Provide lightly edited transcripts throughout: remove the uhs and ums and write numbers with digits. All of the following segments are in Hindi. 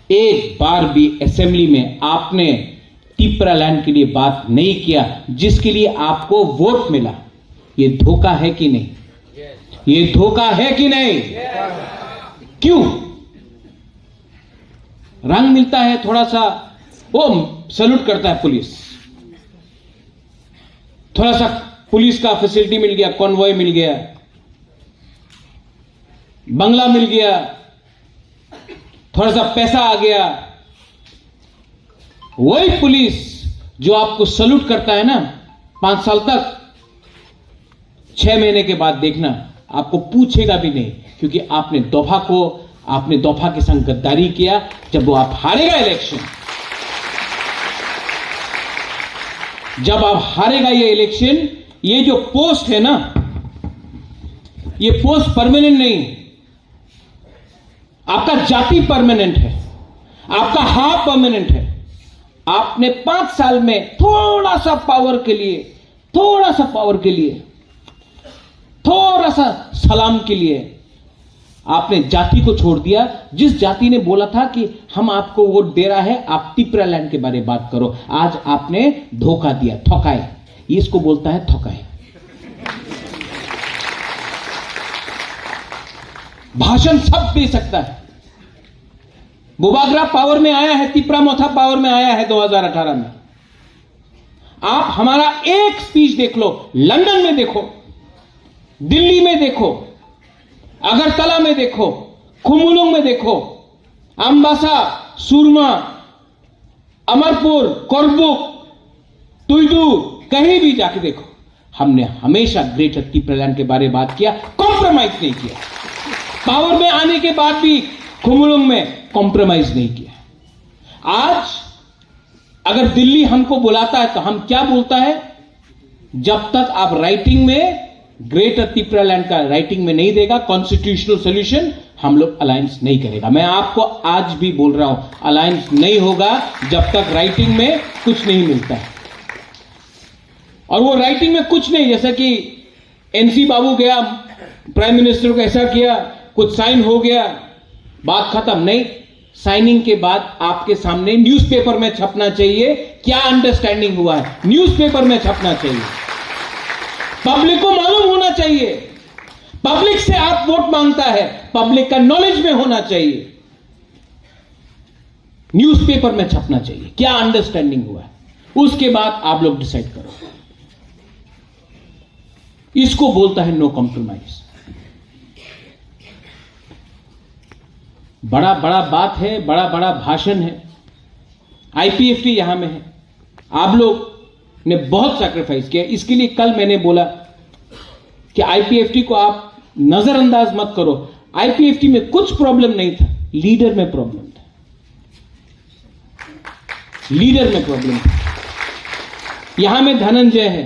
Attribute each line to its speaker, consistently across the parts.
Speaker 1: एक बार भी असेंबली में आपने तिप्रालैंड के लिए बात नहीं किया, जिसके लिए आपको वोट मिला। ये धोखा है कि नहीं? ये धोखा है कि नहीं? क्यों? रंग मिलता है थोड़ा सा, वो सैल्यूट करता है पुलिस, थोड़ा सा पुलिस का फैसिलिटी मिल गया, कॉन्वॉय मिल गया, बंगला मिल गया, थोड़ा सा पैसा आ गया। वही पुलिस जो आपको सैल्यूट करता है ना 5 साल तक, 6 महीने के बाद देखना आपको पूछेगा भी नहीं, क्योंकि आपने दफा के संग गद्दारी किया। जब वो आप हारेगा इलेक्शन, जब आप हारेगा ये इलेक्शन, ये जो पोस्ट है ना, ये पोस्ट परमानेंट नहीं, आपका जाति परमानेंट है, आपका हाफ परमानेंट है। आपने 5 साल में थोड़ा सा पावर के लिए, थोड़ा सा सलाम के लिए आपने जाति को छोड़ दिया। जिस जाति ने बोला था कि हम आपको वोट दे रहा है, आप तिप्रालैंड के बारे में बात करो, आज आपने धोखा दिया, ठोकाए। इसको बोलता है ठोकाए। भाषण सब दे सकता है। बुबागरा पावर में आया है, तिप्रामोथा पावर में आया है 2018 में। आप हमारा एक स्पीच देख लो, लंदन में देखो, दिल्ली में देखो, अगरतला में देखो, खुमुलुंग में देखो, अम्बासा, सुरमा, अमरपुर, कोरबुक, तुइदू, कहीं भी जाके देखो, हमने हमेशा ग्रेटर तिप्रालैंड के बारे में बात किया, कॉम्प्रोमाइज नहीं किया। पावर में आने के बाद भी खुमुलुंग में कॉम्प्रोमाइज नहीं किया। आज अगर दिल्ली हमको बुलाता है तो हम क्या बोलता है? जब तक आप राइटिंग में ग्रेटर तिप्रालैंड का राइटिंग में नहीं देगा कॉन्स्टिट्यूशनल सॉल्यूशन, हम लोग अलायंस नहीं करेगा। मैं आपको आज भी बोल रहा हूं, अलायंस नहीं होगा जब तक राइटिंग में कुछ नहीं मिलता है। और वो राइटिंग में कुछ नहीं, जैसा कि एनसी बाबू गया, प्राइम मिनिस्टर को ऐसा किया, कुछ साइन हो गया, बात खत्म। नहीं, साइनिंग के बाद आपके सामने न्यूज़पेपर में छपना चाहिए क्या अंडरस्टैंडिंग हुआ है, न्यूज़पेपर में छपना चाहिए, पब्लिक को मालूम होना चाहिए। पब्लिक से आप वोट मांगता है, पब्लिक का नॉलेज में होना चाहिए, न्यूज़पेपर में छपना चाहिए क्या अंडरस्टैंडिंग हुआ है, उसके बाद आप लोग डिसाइड करो। इसको बोलता है नो कॉम्प्रोमाइज। बड़ा बड़ा बात है, बड़ा बड़ा भाषण है। आईपीएफटी यहां में है, आप लोग ने बहुत सैक्रिफाइस किया। इसके लिए कल मैंने बोला कि आईपीएफटी को आप नजरअंदाज मत करो। आईपीएफटी में कुछ प्रॉब्लम नहीं था, लीडर में प्रॉब्लम था, लीडर में प्रॉब्लम था। यहां में धनंजय है,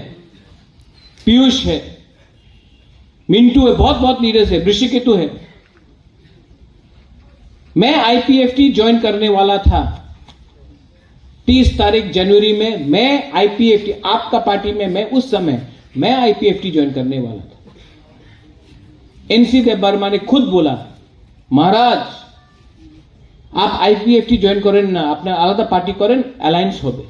Speaker 1: पीयूष है, मिंटू है, बहुत बहुत लीडर्स है, ऋषिकेतु है। मैं आईपीएफटी ज्वाइन करने वाला था 30 तारीख जनवरी में। मैं आईपीएफटी, आपका पार्टी में मैं उस समय मैं आईपीएफटी ज्वाइन करने वाला था। एनसी देव वर्मा ने खुद बोला, महाराज आप आईपीएफटी ज्वाइन करें ना, अपने आलादा पार्टी करें, अलायंस हो गए।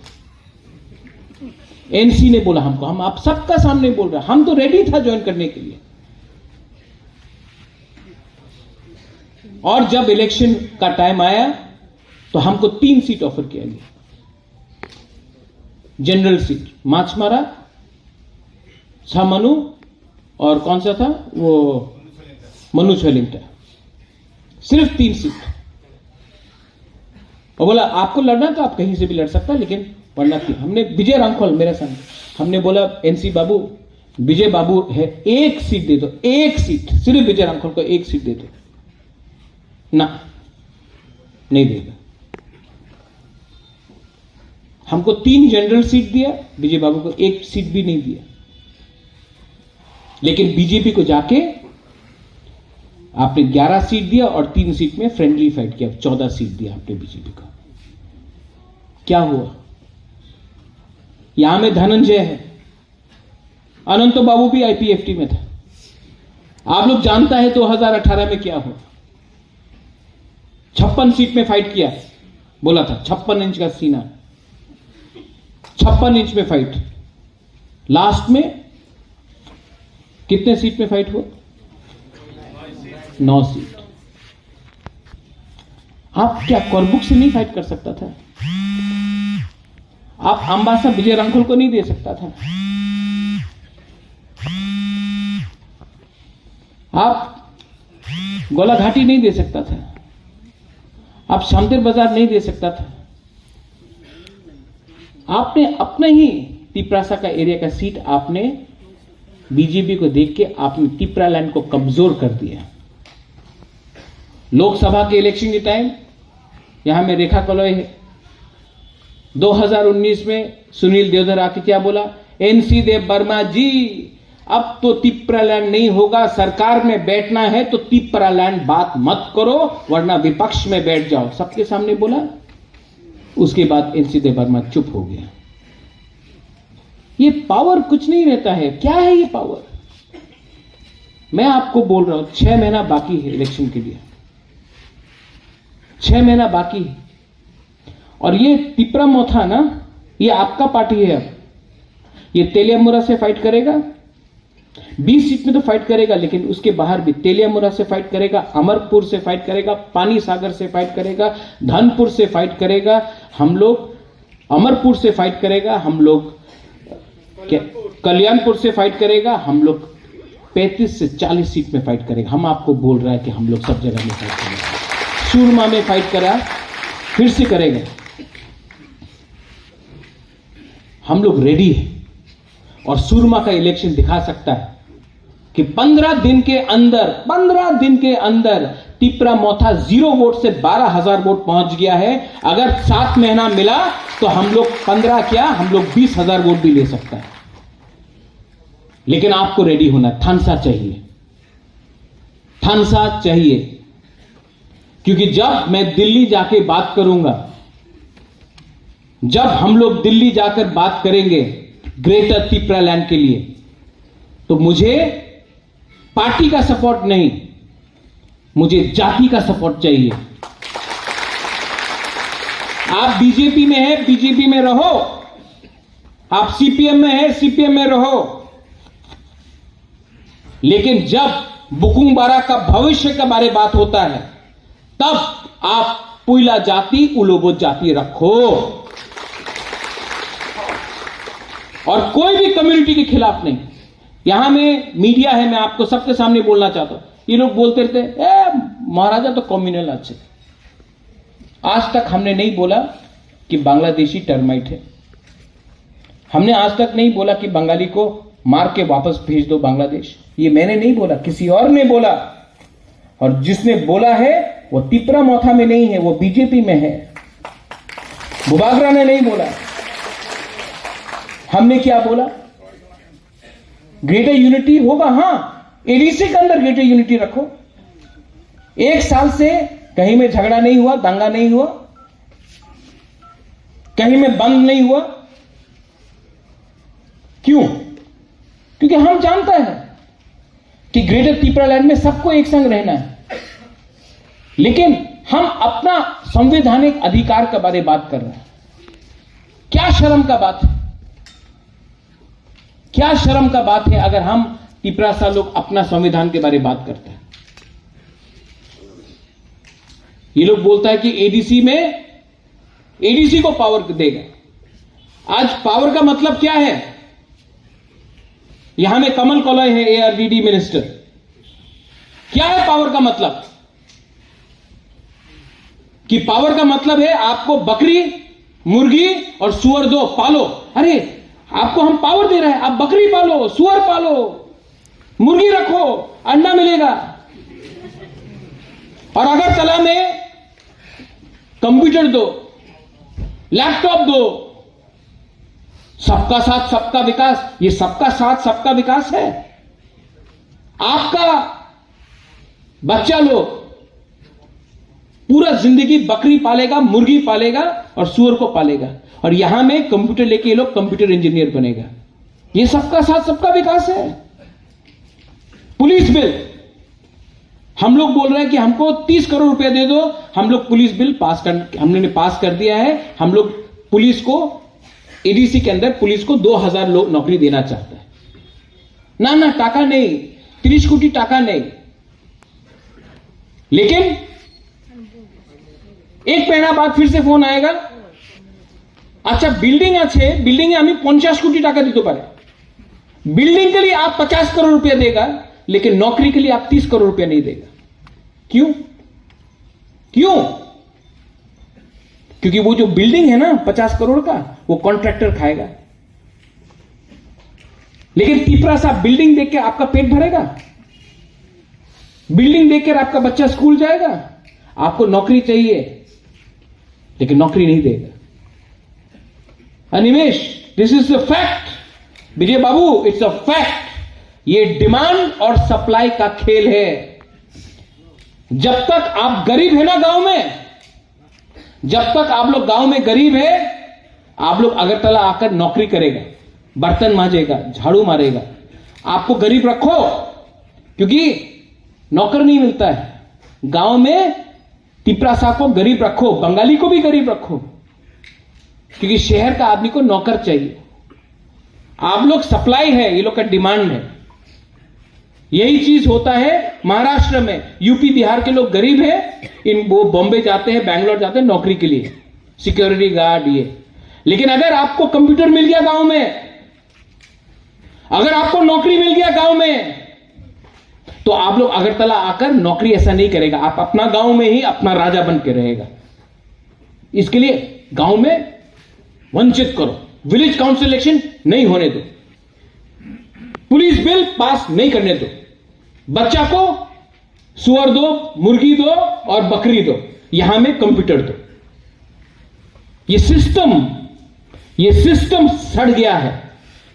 Speaker 1: एनसी ने बोला हमको, हम आप सबका सामने बोल रहे, हम तो रेडी था ज्वाइन करने के लिए। और जब इलेक्शन का टाइम आया तो हमको 3 सीट ऑफर किया गया, जनरल सीट, माछमारा, छामनु और कौन सा था वो मनु छलिंगटा, सिर्फ 3 सीट। और बोला आपको लड़ना तो आप कहीं से भी लड़ सकता, लेकिन वरना थी। हमने विजय रामखोल मेरे संग, हमने बोला एनसी बाबू, विजय बाबू है, 1 सीट दे दो, 1 सीट, सिर्फ विजय रामखोल को 1 सीट दे दो। ना, नहीं देगा। हमको 3 जनरल सीट दिया, विजय बाबू को 1 सीट भी नहीं दिया। लेकिन बीजेपी को जाके आपने 11 सीट दिया और 3 सीट में फ्रेंडली फाइट किया, 14 सीट दिया आपने बीजेपी को। क्या हुआ? यहां में धनंजय है, अनंतो बाबू भी आईपीएफटी में था। आप लोग जानता है 2018 में क्या हुआ, 56 सीट में फाइट किया, बोला था 56 इंच का सीना, 56 इंच में फाइट। लास्ट में कितने सीट में फाइट हुआ? 9 सीट। आप क्या कोरबुक से नहीं फाइट कर सकता था? आप अंबासा विजय रांखल को नहीं दे सकता था? आप गोलाघाटी नहीं दे सकता था? आप शामदेर बाजार नहीं दे सकता था? आपने अपने ही तिपरासा का एरिया का सीट आपने बीजेपी को देख के आपने तिपरालैंड को कमजोर कर दिया। लोकसभा के इलेक्शन के टाइम यहां में रेखा कलोई है, 2019 में सुनील देवधर आके क्या बोला? एनसी देव वर्मा जी, अब तो तिपरालैंड नहीं होगा, सरकार में बैठना है तो तिपरालैंड बात मत करो वरना विपक्ष में बैठ जाओ, सबके सामने बोला। उसके बाद एनसी देव वर्मा चुप हो गया। ये पावर कुछ नहीं रहता है। क्या है ये पावर? मैं आपको बोल रहा हूं 6 महीना बाकी है इलेक्शन के लिए, 6 महीना बाकी है। और ये तिपरा मोथा ना, ये आपका पार्टी है। अब ये तेलियामुरा से फाइट करेगा, 20 सीट में तो फाइट करेगा, लेकिन उसके बाहर भी तेलियामुरा से फाइट करेगा, अमरपुर से फाइट करेगा, पानी सागर से फाइट करेगा, धनपुर से फाइट करेगा, हम लोग अमरपुर से फाइट करेगा, हम लोग कल्याणपुर से फाइट करेगा, हम लोग 35 से 40 सीट में फाइट करेगा। हम आपको बोल रहा है कि हम लोग सब जगह में फाइट करेंगे। सूरमा में फाइट करा, फिर से करेगा। हम लोग रेडी है और सूरमा का इलेक्शन दिखा सकता है कि 15 दिन के अंदर तिपरा मोथा 0 वोट से 12,000 वोट पहुंच गया है। अगर 7 महीना मिला तो हम लोग 15 क्या, हम लोग 20,000 वोट भी ले सकता है। लेकिन आपको रेडी होना, थानसा चाहिए, थानसा चाहिए। क्योंकि जब मैं दिल्ली जाके बात करूंगा, जब हम लोग दिल्ली जाकर बात करेंगे ग्रेटर तिपरालैंड के लिए, तो मुझे पार्टी का सपोर्ट नहीं, मुझे जाति का सपोर्ट चाहिए। आप बीजेपी में है, बीजेपी में रहो। आप सीपीएम में है, सीपीएम में रहो। लेकिन जब बुकुंग बारा का भविष्य के बारे बात होता है, तब आप पुइला जाति, उलोबो जाति रखो। और कोई भी कम्युनिटी के खिलाफ नहीं। यहां में मीडिया है, मैं आपको सबके सामने बोलना चाहता हूं। ये लोग बोलते रहते महाराजा तो कम्युनल अच्छे। आज तक हमने नहीं बोला कि बांग्लादेशी टर्माइट है। हमने आज तक नहीं बोला कि बंगाली को मार के वापस भेज दो बांग्लादेश। ये मैंने नहीं बोला, किसी और ने बोला। और जिसने बोला है वो तिपरा मोथा में नहीं है, वो बीजेपी में है। बुबागरा ने नहीं बोला। हमने क्या बोला? ग्रेटर यूनिटी होगा। हां, एडीसी के अंदर ग्रेटर यूनिटी रखो। 1 साल से कहीं में झगड़ा नहीं हुआ, दंगा नहीं हुआ, कहीं में बंद नहीं हुआ। क्यों? क्योंकि हम जानते हैं कि ग्रेटर तिपरालैंड में सबको एक संग रहना है। लेकिन हम अपना संवैधानिक अधिकार के बारे में बात कर रहे हैं। क्या शर्म का बात है, क्या शर्म का बात है अगर हम तिपरासा लोग अपना संविधान के बारे में बात करते हैं। ये लोग बोलता है कि एडीसी को पावर देगा। आज पावर का मतलब क्या है? यहां में कमल कोलय है, एआरडीडी मिनिस्टर। क्या है पावर का मतलब? कि पावर का मतलब है आपको बकरी, मुर्गी और सुअर दो, पालो। अरे आपको हम पावर दे रहे हैं, आप बकरी पालो, सुअर पालो, मुर्गी रखो, अंडा मिलेगा। और अगर तला में कंप्यूटर दो, लैपटॉप दो। सबका साथ सबका विकास, ये सबका साथ सबका विकास है। आपका बच्चा लोग पूरा जिंदगी बकरी पालेगा, मुर्गी पालेगा और सुअर को पालेगा, और यहां में कंप्यूटर लेके ये लोग कंप्यूटर इंजीनियर बनेगा। ये सबका साथ सबका विकास है। पुलिस बिल, हम लोग बोल रहे हैं कि हमको 30 करोड़ रुपया दे दो, हम लोग पुलिस बिल हमने पास कर दिया है। हम लोग पुलिस को, एडीसी के अंदर पुलिस को 2000 लोग नौकरी देना चाहते हैं। ना टाका नहीं, 30 कोटी टाका नहीं। लेकिन एक महीना बाद फिर से फोन आएगा, अच्छा बिल्डिंग আছে, बिल्डिंगे हमें 50 कोटी टाका दिते पारे। बिल्डिंग के लिए आप 50 करोड़ रुपया देगा, लेकिन नौकरी के लिए आप 30 करोड़ रुपया नहीं देगा। क्यों? क्योंकि वो जो बिल्डिंग है ना 50 करोड़ का, वो कॉन्ट्रैक्टर खाएगा। लेकिन तीपरा साहब, बिल्डिंग देख के आपका पेट भरेगा? बिल्डिंग देखकर आपका बच्चा स्कूल जाएगा? आपको नौकरी चाहिए, लेकिन नौकरी नहीं देगा। Animesh, this is a fact. Vijay Babu, it's a fact. ये डिमांड और सप्लाई का खेल है। जब तक आप गरीब है ना गांव में, जब तक आप लोग गांव में गरीब है, आप लोग अगरतला आकर नौकरी करेगा, बर्तन मांजेगा, झाड़ू मारेगा। आपको गरीब रखो, क्योंकि नौकर नहीं मिलता है गांव में। तिपरा साहब को गरीब रखो, बंगाली को भी गरीब रखो, क्योंकि शहर का आदमी को नौकर चाहिए। आप लोग सप्लाई है, ये लोग का डिमांड है। यही चीज होता है महाराष्ट्र में। यूपी बिहार के लोग गरीब है, वो बॉम्बे जाते हैं, बैंगलोर जाते हैं नौकरी के लिए, सिक्योरिटी गार्ड ये। लेकिन अगर आपको कंप्यूटर मिल गया गांव में, अगर आपको नौकरी मिल गया गांव में, तो आप लोग अगरतला आकर नौकरी ऐसा नहीं करेगा। आप अपना गांव में ही अपना राजा बन के रहेगा। इसके लिए गांव में वंचित करो, विलेज काउंसिल इलेक्शन नहीं होने दो, पुलिस बिल पास नहीं करने दो, बच्चा को सुअर दो, मुर्गी दो और बकरी दो, यहां में कंप्यूटर दो। ये सिस्टम सड़ गया है।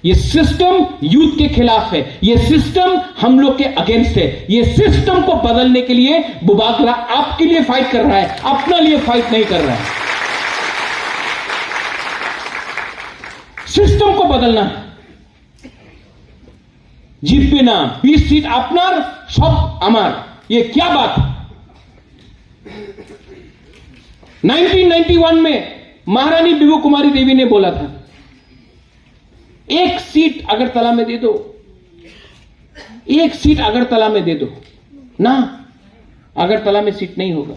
Speaker 1: ये सिस्टम यूथ के खिलाफ है। ये सिस्टम हम लोग के अगेंस्ट है। ये सिस्टम को बदलने के लिए बुबागरा आपके लिए फाइट कर रहा है, अपने लिए फाइट नहीं कर रहा है। सिस्टम को बदलना है। জিতবে না, 20 सीट আপনার, सब আমার, ये क्या बात है? 1991 में महारानी बिबू कुमारी देवी ने बोला था, एक सीट अगरतला में दे दो, एक सीट अगरतला में दे दो ना। अगरतला में सीट नहीं होगा,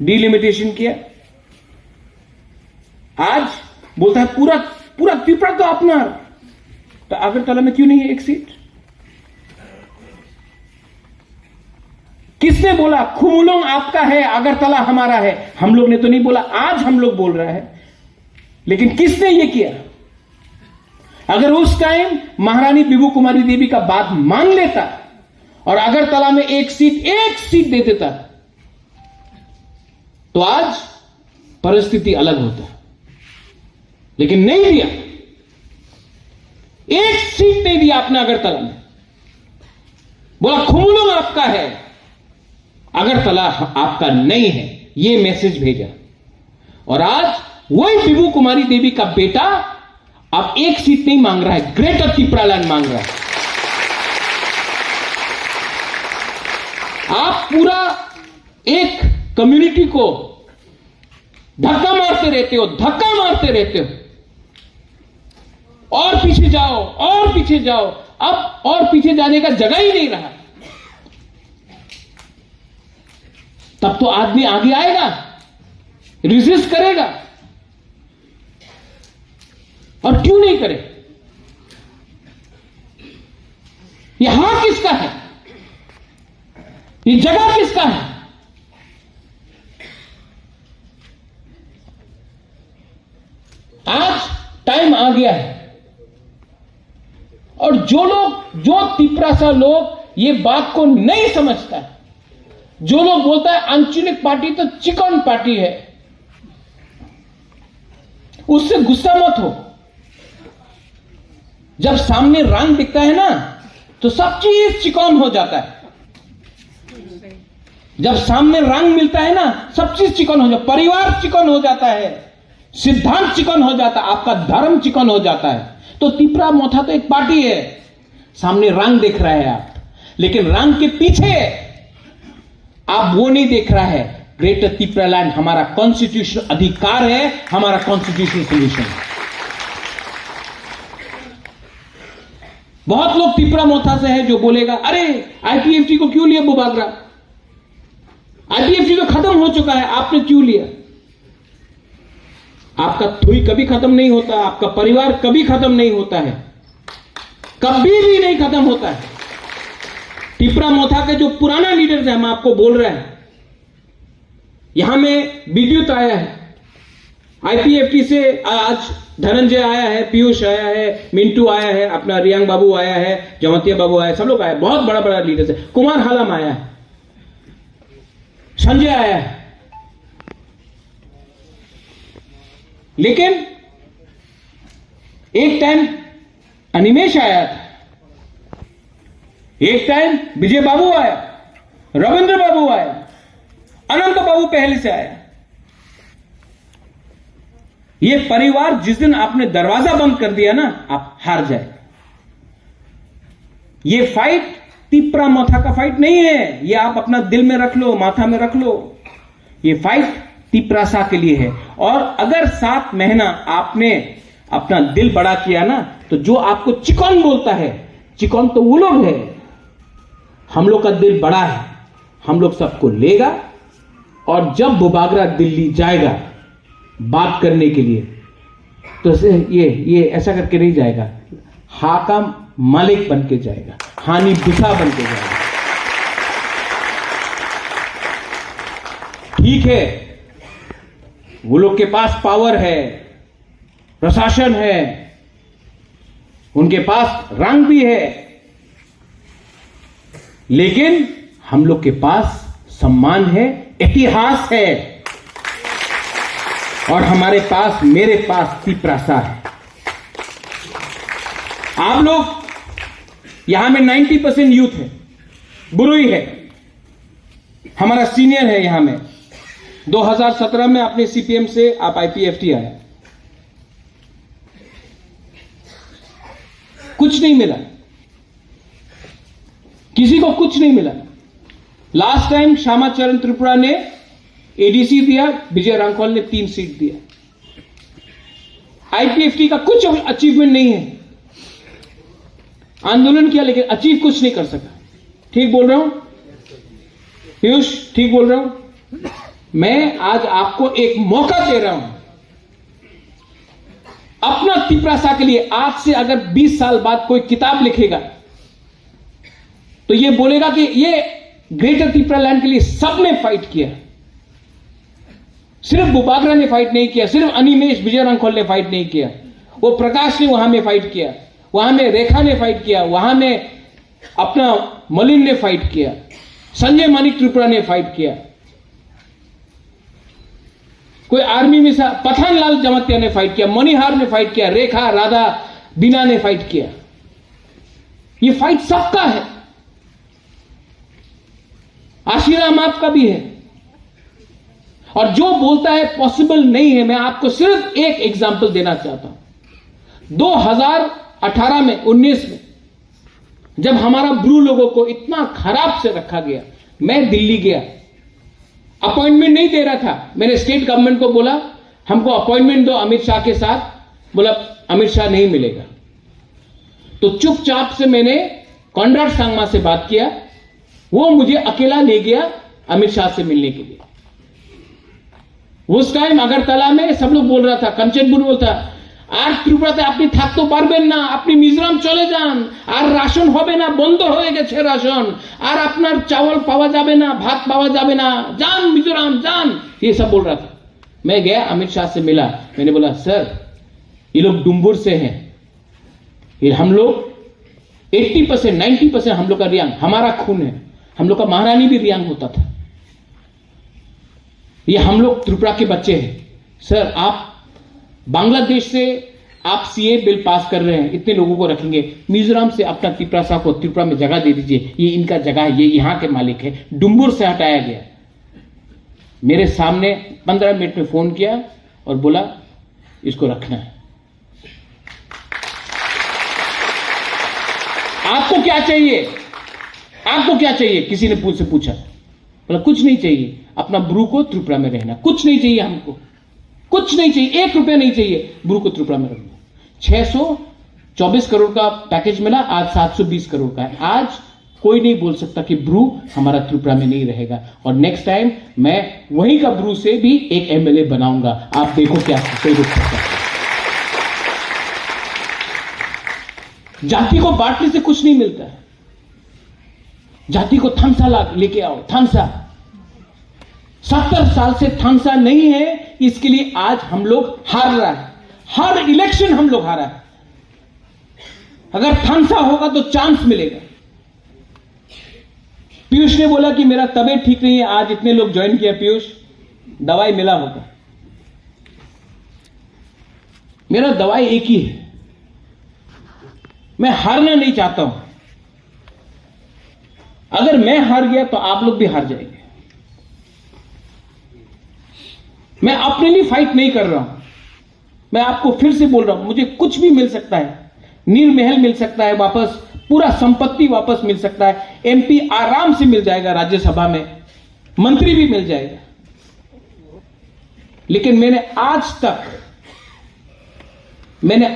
Speaker 1: डिलिमिटेशन किया। आज बोलता है पूरा पूरा त्रिपुरा तो अपना, तो अगरतला में क्यों नहीं है एक सीट? किसने बोला खुमुलोंग आपका है, अगरतला हमारा है? हम लोग ने तो नहीं बोला, आज हम लोग बोल रहे हैं। लेकिन किसने ये किया? अगर उस टाइम महारानी बिबू कुमारी देवी का बात मान लेता और अगरतला में एक सीट दे देता, तो आज परिस्थिति अलग होता। लेकिन नहीं दिया, एक सीट नहीं दिया आपने अगरतला में। बोला खुमुलोंग आपका है, अगरतला आपका नहीं है, ये मैसेज भेजा। और आज वही बिबू कुमारी देवी का बेटा अब एक सीट नहीं मांग रहा है, ग्रेटर त्रिपुरालैंड मांग रहा है। आप पूरा एक कम्युनिटी को धक्का मारते रहते हो, धक्का मारते रहते हो, और पीछे जाओ और पीछे जाओ। अब और पीछे जाने का जगह ही नहीं रहा। तब तो आदमी आगे आएगा, रिजिस्ट करेगा। और क्यों नहीं करे? यह हाथ किसका है? ये जगह किसका है? आज टाइम आ गया है। और जो तिपरासा लोग ये बात को नहीं समझता है, जो लोग बोलता है आंचलिक पार्टी तो चिकन पार्टी है, उससे गुस्सा मत हो। जब सामने रंग दिखता है ना, तो सब चीज चिकन हो जाता है। जब सामने रंग मिलता है ना, सब चीज चिकन हो जाता है। परिवार चिकन हो जाता है, सिद्धांत चिकन हो जाता है, आपका धर्म चिकन हो जाता है। तो तिपरा मोथा तो एक पार्टी है, सामने रंग देख रहे हैं आप, लेकिन रंग के पीछे आप वो नहीं देख रहा है। ग्रेटर त्रिपुरा लैंड हमारा कॉन्स्टिट्यूशनल अधिकार है, हमारा कॉन्स्टिट्यूशनल सोल्यूशन है। बहुत लोग त्रिपुरा मोथा से है जो बोलेगा अरे आईपीएफटी को क्यों लिया बुबागरा, आईपीएफटी तो खत्म हो चुका है, आपने क्यों लिया। आपका थुई कभी खत्म नहीं होता, आपका परिवार कभी खत्म नहीं होता है, कभी भी नहीं खत्म होता है। त्रिपुरा मोथा के जो पुराना लीडर्स है, हम आपको बोल रहे हैं, यहां में विद्युत आया है, आईपीएफटी से आज धनंजय आया है, पीयूष आया है, मिंटू आया है, अपना रियांग बाबू आया है, जमतिया बाबू आया है, सब लोग आए, बहुत बड़ा बड़ा लीडर्स है। कुमार हालम आया है, संजय आया है। लेकिन एक टाइम अनिमेश आया था, एक टाइम विजय बाबू आया, रविंद्र बाबू आया, अनंत बाबू पहले से आया। ये परिवार जिस दिन आपने दरवाजा बंद कर दिया ना, आप हार जाए। ये फाइट त्रिपुरा मोथा का फाइट नहीं है, ये आप अपना दिल में रख लो, माथा में रख लो। ये फाइट त्रिपुरा के लिए है। और अगर 7 महीना आपने अपना दिल बड़ा किया ना, तो जो आपको चिकन बोलता है, चिकन तो वो लोग है, हम लोग का दिल बड़ा है, हम लोग सबको लेगा। और जब बुबागरा दिल्ली जाएगा बात करने के लिए, तो ये ऐसा करके नहीं जाएगा, हा का मालिक बन के जाएगा, हानि बिसा बन के जाएगा। ठीक है, वो लोग के पास पावर है, प्रशासन है, उनके पास रंग भी है, लेकिन हम लोग के पास सम्मान है, इतिहास है, और हमारे पास, मेरे पास त्रिपुरा है। आप लोग यहां में 90% यूथ है, बुरुई है, हमारा सीनियर है यहां में। 2017 में अपने सीपीएम से आप आईपीएफटी आए, कुछ नहीं मिला, किसी को कुछ नहीं मिला। लास्ट टाइम श्यामाचरण त्रिपुरा ने एडीसी दिया, विजय रांखोल ने 3 सीट दिया। आईपीएफटी का कुछ अचीवमेंट नहीं है, आंदोलन किया लेकिन अचीव कुछ नहीं कर सका। ठीक बोल रहा हूं पीयूष, ठीक बोल रहा हूं। मैं आज आपको एक मौका दे रहा हूं अपना त्रिपुरा के लिए। आज से अगर 20 साल बाद कोई किताब लिखेगा तो ये बोलेगा कि ये ग्रेटर त्रिपुरा लैंड के लिए सबने फाइट किया, सिर्फ बुबागरा ने फाइट नहीं किया, सिर्फ अनिमेश विजय रांखोल ने फाइट नहीं किया, वो प्रकाश ने वहां में फाइट किया, वहां में रेखा ने फाइट किया, वहां में अपना मलिन ने फाइट किया, संजय मानिक त्रिपुरा ने फाइट किया, कोई आर्मी में पठानलाल जमतिया ने फाइट किया, मणिहार ने फाइट किया, रेखा राधा बीना ने फाइट किया। ये फाइट सबका है, आशीर्वाद आपका भी है। और जो बोलता है पॉसिबल नहीं है, मैं आपको सिर्फ एक एग्जांपल देना चाहता हूं। 2018 में 19 में जब हमारा ब्रू लोगों को इतना खराब से रखा गया, मैं दिल्ली गया, अपॉइंटमेंट नहीं दे रहा था। मैंने स्टेट गवर्नमेंट को बोला हमको अपॉइंटमेंट दो अमित शाह के साथ, बोला अमित शाह नहीं मिलेगा। तो चुपचाप से मैंने कॉनराड सांगमा से बात किया, वो मुझे अकेला ले गया अमित शाह से मिलने के लिए। उस टाइम अगरतला में सब लोग बोल रहा था, कंचनपुर बोलता আর ত্রিপুরাতে আপনি থাকতে পারবেন না, আপনি মিজোরাম চলে যান, আর রাশন হবে না, বন্ধ হয়ে গেছে রাশন, আর আপনার চাवल পাওয়া যাবে না, ভাত পাওয়া যাবে না, যান মিজোরাम যান, ये सब बोल रहा था। मैं गया, अमित शाह से मिला, मैंने बोला सर ये लोग डुम्बुर से हैं, ये हम लोग 80% 90% हम लोग का रियांग, हमारा खून है, हम लोग का महारानी भी रियांग होता था, ये हम लोग त्रिपुरा के बच्चे हैं। सर आप बांग्लादेश से आप सीए बिल पास कर रहे हैं, इतने लोगों को रखेंगे, मिजोरम से अपना त्रिपुरा को त्रिपुरा में जगह दे दीजिए, ये इनका जगह है, ये यहां के मालिक है। डुम्बुर से हटाया गया, मेरे सामने 15 मिनट में फोन किया और बोला इसको रखना है। आपको क्या चाहिए, आपको क्या चाहिए, किसी ने मुझसे पूछा। बोला कुछ नहीं चाहिए, अपना ब्रू को त्रिपुरा में रहना, कुछ नहीं चाहिए हमको, कुछ नहीं चाहिए, 1 रुपया नहीं चाहिए, ब्रू को त्रिपुरा में रखना। 624 करोड़ का पैकेज मिला, आज 720 करोड़ का है। आज कोई नहीं बोल सकता कि ब्रू हमारा त्रिपुरा में नहीं रहेगा। और नेक्स्ट टाइम मैं वहीं का ब्रू से भी एक एमएलए बनाऊंगा। आप देखो क्या कोई रुक सकता है। जाति को बांटने से कुछ नहीं मिलता है। जाति को थानसा लेके आओ, थानसा। 70 साल से थानसा नहीं है, इसके लिए आज हम लोग हार रहा है। हर इलेक्शन हम लोग हारा है। अगर थानसा होगा तो चांस मिलेगा। पीयूष ने बोला कि मेरा तबीयत ठीक नहीं है, आज इतने लोग ज्वाइन किया। पीयूष, दवाई मिला होगा। मेरा दवाई एक ही है, मैं हारना नहीं चाहता हूं। अगर मैं हार गया तो आप लोग भी हार जाएंगे। मैं अपने लिए फाइट नहीं कर रहा हूं। मैं आपको फिर से बोल रहा हूं, मुझे कुछ भी मिल सकता है। नीरमहल मिल सकता है वापस, पूरा संपत्ति वापस मिल सकता है, एमपी आराम से मिल जाएगा राज्यसभा में, मंत्री भी मिल जाएगा। लेकिन मैंने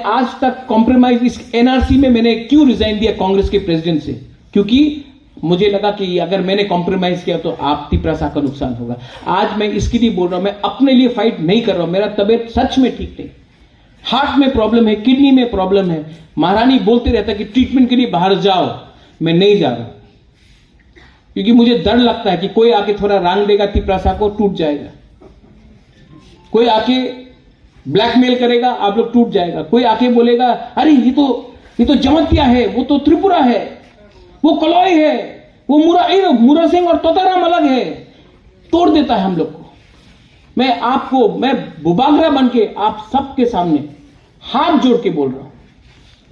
Speaker 1: आज तक कॉम्प्रोमाइज, इस एनआरसी में मैंने क्यों रिजाइन दिया कांग्रेस के प्रेसिडेंट से? क्योंकि मुझे लगा कि अगर मैंने कॉम्प्रोमाइज किया तो आप त्रिपुरा का नुकसान होगा। आज मैं इसके लिए बोल रहा हूं, मैं अपने लिए फाइट नहीं कर रहा हूं। मेरा तबीयत सच में ठीक नहीं, हार्ट में प्रॉब्लम है, किडनी में प्रॉब्लम है। महारानी बोलते रहता कि ट्रीटमेंट के लिए बाहर जाओ, मैं नहीं जा रहा क्योंकि मुझे डर लगता है कि कोई आके थोड़ा रांग देगा, त्रिपुरा को टूट जाएगा। कोई आके ब्लैकमेल करेगा, आप लोग टूट जाएगा। कोई आके बोलेगा अरे ये तो जमतिया है, वो तो त्रिपुरा है, वो कलौई है, वो मुरा सिंह और तोताराम अलग है, तोड़ देता है हम लोग को। मैं बुबागरा बन के आप सबके सामने हाथ जोड़ के बोल रहा हूं,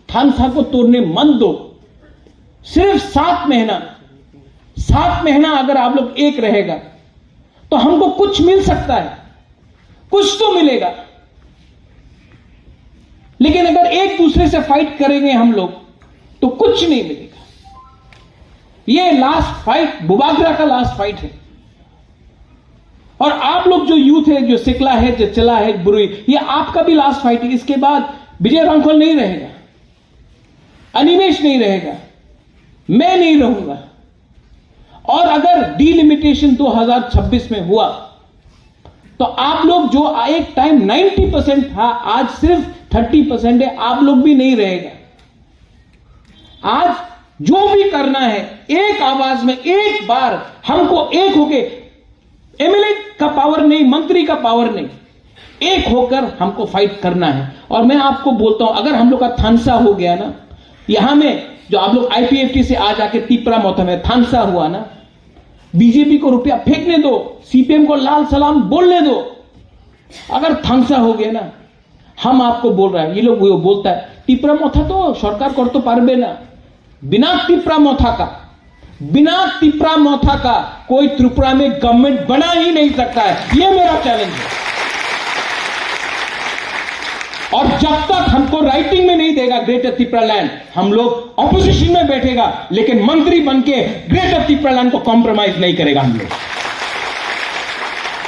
Speaker 1: थानसा को तोड़ने मत दो। सिर्फ 7 महीना अगर आप लोग एक रहेगा तो हमको कुछ मिल सकता है, कुछ तो मिलेगा। लेकिन अगर एक दूसरे से फाइट करेंगे हम लोग तो कुछ नहीं मिलेगा। ये लास्ट फाइट, बुबागरा का लास्ट फाइट है। और आप लोग जो यूथ है, जो सिकला है, जो चला है, बुरुई, ये आपका भी लास्ट फाइट है। इसके बाद विजय रांखोल नहीं रहेगा, अनिमेश नहीं रहेगा, मैं नहीं रहूंगा। और अगर डिलिमिटेशन 2026 में हुआ तो आप लोग जो एक टाइम 90% था, आज सिर्फ 30% है, आप लोग भी नहीं रहेगा। आज जो भी करना है, एक आवाज में, एक बार हमको एक होके, एमएलए का पावर नहीं, मंत्री का पावर नहीं, एक होकर हमको फाइट करना है। और मैं आपको बोलता हूं, अगर हम लोग का थानसा हो गया ना, यहां में जो आप लोग आईपीएफटी से आज आके तिपरा मोथा में थानसा हुआ ना, बीजेपी को रुपया फेंकने दो, सीपीएम को लाल सलाम बोलने दो। अगर थानसा हो गया ना, हम आपको बोल रहा है, ये लोग वो बोलता है तिपरा मोथा तो सरकार कर तो पारबे ना। बिना तिपरा मोथा का कोई त्रिपुरा में गवर्नमेंट बना ही नहीं सकता है। ये मेरा चैलेंज है। और जब तक हमको राइटिंग में नहीं देगा ग्रेटर त्रिपुरा लैंड, हम लोग ऑपोजिशन में बैठेगा, लेकिन मंत्री बनके ग्रेटर त्रिपुरा लैंड को कॉम्प्रोमाइज नहीं करेगा।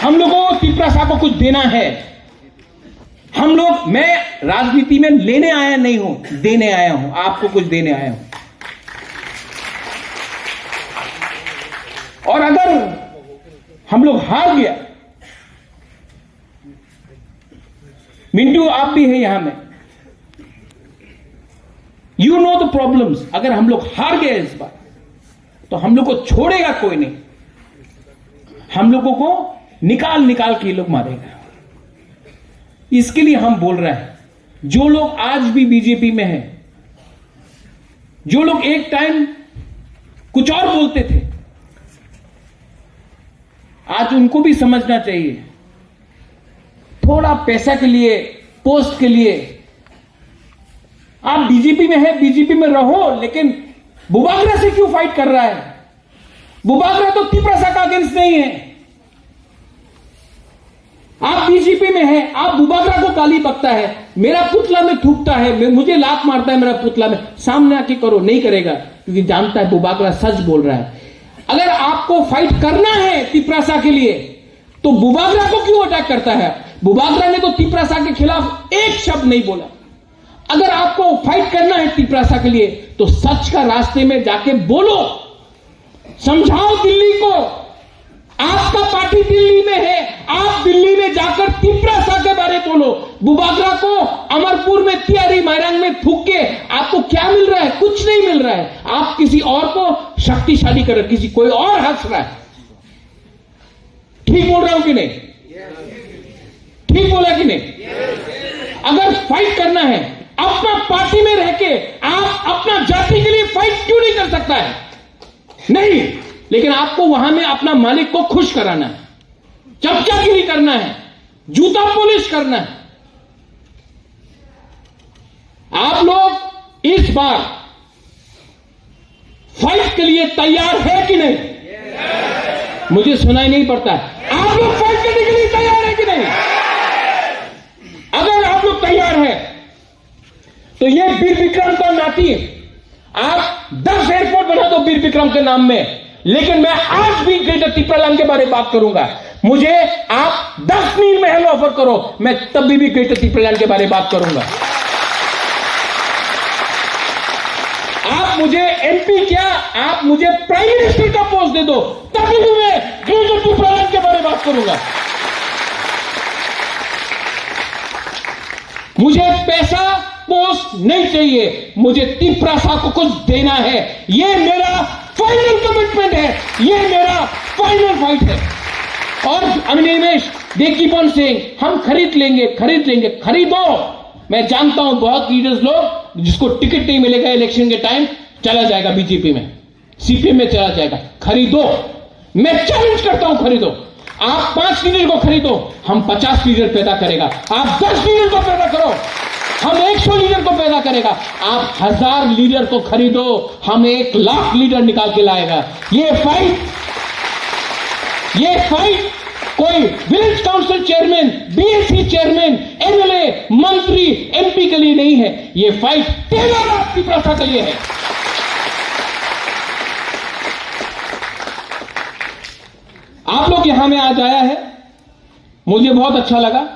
Speaker 1: हम लोगों को त्रिपुरा को कुछ देना है। मैं राजनीति में लेने आया नहीं हूं, देने आया हूं, आपको कुछ देने आया हूं। और अगर हम लोग हार गया, मिंटू आप भी हैं यहां में, यू नो द प्रॉब्लम्स। अगर हम लोग हार गए इस बार तो हम लोग को छोड़ेगा कोई नहीं, हम लोगों को निकाल के लोग मारेगा। इसके लिए हम बोल रहे हैं, जो लोग आज भी बीजेपी में हैं, जो लोग एक टाइम कुछ और बोलते थे, आज उनको भी समझना चाहिए। थोड़ा पैसा के लिए, पोस्ट के लिए आप बीजेपी में है, बीजेपी में रहो, लेकिन बुबागरा से क्यों फाइट कर रहा है? बुबागरा तो त्रिपुरा का अगेंस्ट नहीं है। आप बीजेपी में है, आप बुबागरा को गाली बकता है, मेरा पुतला में थूकता है, मुझे लात मारता है मेरा पुतला में, सामने आके करो, नहीं करेगा क्योंकि जानता है बुबागरा सच बोल रहा है। अगर आपको फाइट करना है तिपरासा के लिए तो बुबागरा को क्यों अटैक करता है? बुबागरा ने तो तिपरासा के खिलाफ एक शब्द नहीं बोला। अगर आपको फाइट करना है तिपरासा के लिए तो सच का रास्ते में जाके बोलो, समझाओ दिल्ली को। आपका पार्टी दिल्ली में है, आप दिल्ली में जाकर तिपरासा के बारे बोलो। बुबागरा को अमरपुर में तियारी मैदान में थूक के आपको क्या मिल रहा है? कुछ नहीं मिल रहा है। आप किसी और को शक्तिशाली कर रहे, किसी कोई और हंस रहा है। ठीक बोल रहा हूं कि नहीं? ठीक बोला कि नहीं? अगर फाइट करना है अपना पार्टी में रह के, आप अपना जाति के लिए फाइट क्यों नहीं कर सकता है? नहीं, लेकिन आपको वहां में अपना मालिक को खुश कराना है, चमचागिरी करना है, जूता पॉलिश करना है। आप लोग इस बार फाइट के लिए तैयार है कि नहीं? मुझे सुनाई नहीं पड़ता है। आप लोग फाइट करने के लिए तैयार है कि नहीं? अगर आप लोग तैयार हैं तो ये वीर विक्रम का नाती, आप 10 एयरपोर्ट बना दो वीर विक्रम के नाम में, लेकिन मैं आज भी ग्रेटर तिपरालैंड के बारे में बात करूंगा। मुझे आप 10 नील महल ऑफर करो, मैं तभी भी ग्रेटर तिपरालैंड के बारे में बात करूंगा। आप मुझे एमपी क्या, आप मुझे प्राइम मिनिस्टर का पोस्ट दे दो, तभी भी मैं ग्रेटर तिपरालैंड के बारे में बात करूंगा। मुझे पैसा पोस्ट नहीं चाहिए, मुझे तिपरासा को कुछ देना है। ये मेरा फाइनल कमिटमेंट है, ये मेरा फाइनल फाइट है। और Animesh they keep on saying हम खरीद लेंगे, खरीद लेंगे। खरीदो। मैं जानता हूं बहुत लीडर्स लोग जिसको टिकट नहीं मिलेगा इलेक्शन के टाइम चला जाएगा बीजेपी में, सीपीएम में चला जाएगा। खरीदो, मैं चैलेंज करता हूं, खरीदो। आप 5 लीडर को खरीदो, हम 50 लीडर पैदा करेगा। आप 10 लीडर को पैदा करो, हम 100 लीडर को पैदा करेगा। आप 1000 लीडर को खरीदो, हम 1 लाख लीडर निकाल के लाएगा। ये फाइट कोई village council chairman, BSc chairman, MLA, मंत्री, एमपी के लिए नहीं है। ये फाइट 13 लाख तिपरासा के लिए है। आप लोग यहां में आज आया है, मुझे बहुत अच्छा लगा।